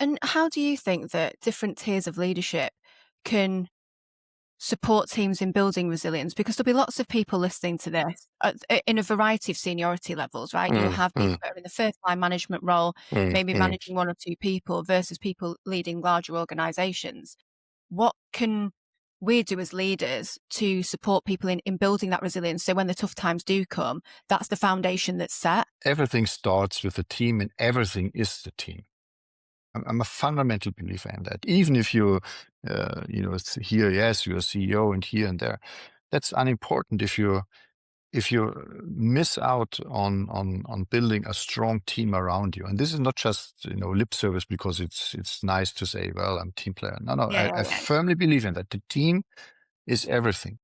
And how do you think that different tiers of leadership can support teams in building resilience? Because there'll be lots of people listening to this in a variety of seniority levels, right? You'll Mm, have mm, people that are in the first line management role, mm, maybe mm. managing one or two people versus people leading larger organizations. What can we do as leaders to support people in building that resilience so when the tough times do come, that's the foundation that's set? Everything starts with a team, and everything is the team. I'm a fundamental believer in that. Even if it's here, yes, you're a CEO, and here and there, that's unimportant if you miss out on building a strong team around you. And this is not just lip service because it's nice to say, well, I'm a team player. No, no, Yeah, I yeah, firmly believe in that. The team is everything.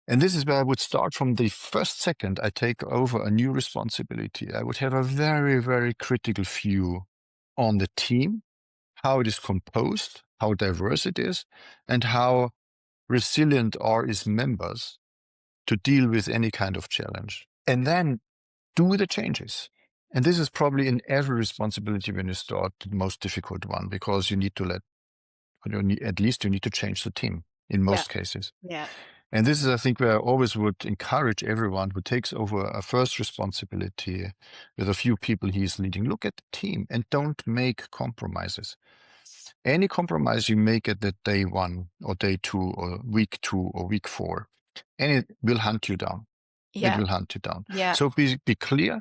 And this is where I would start from the first second I take over a new responsibility. I would have a very, very critical view on the team, how it is composed, how diverse it is, and how resilient are its members to deal with any kind of challenge. And then do the changes. And this is probably in every responsibility when you start the most difficult one, because you need to at least you need to change the team in yeah, most cases. yeah, And this is, I think, where I always would encourage everyone who takes over a first responsibility with a few people he is leading. Look at the team and don't make compromises. Any compromise you make at the day one or day two or week 2 or week 4, and it will hunt you down. It yeah, will hunt you down. yeah, So be clear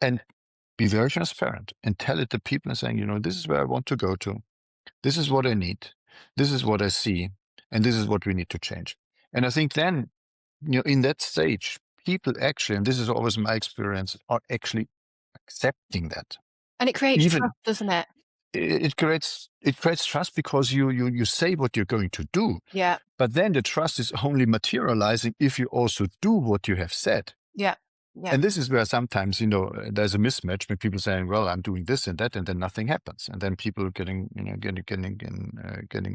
and be very transparent and tell it to people and saying, this is where I want to go to. This is what I need. This is what I see. And this is what we need to change. And I think then, in that stage, people actually, and this is always my experience, are actually accepting that. and it creates Even trust, doesn't it? it creates trust because you say what you're going to do, Yeah, but then the trust is only materializing if you also do what you have said. yeah, yeah, And this is where sometimes, there's a mismatch when people saying, well, I'm doing this and that, and then nothing happens. And then people are getting a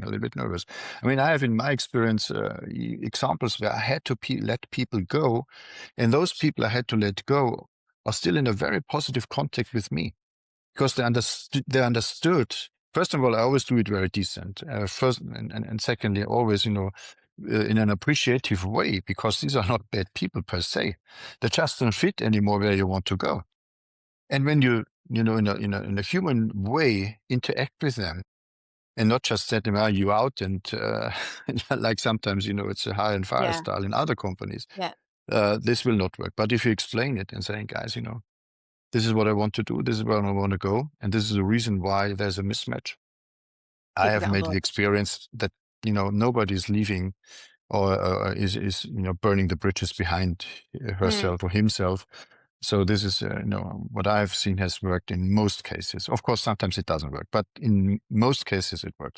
little bit nervous. I mean, I have in my experience examples where I had to let people go, and those people I had to let go are still in a very positive contact with me because they understood. First of all, I always do it very decent. First, and secondly, always, in an appreciative way, because these are not bad people per se. They just don't fit anymore where you want to go. And when in a human way, interact with them and not just set them, you out and like sometimes, it's a hire and fire yeah, style in other companies. yeah, This will not work. But if you explain it and saying, guys, this is what I want to do. This is where I want to go. And this is the reason why there's a mismatch. I people have get on made the board. experience that, nobody's leaving or is burning the bridges behind Mm. herself or himself. So this is, what I've seen has worked in most cases. Of course, sometimes it doesn't work, but in most cases it works.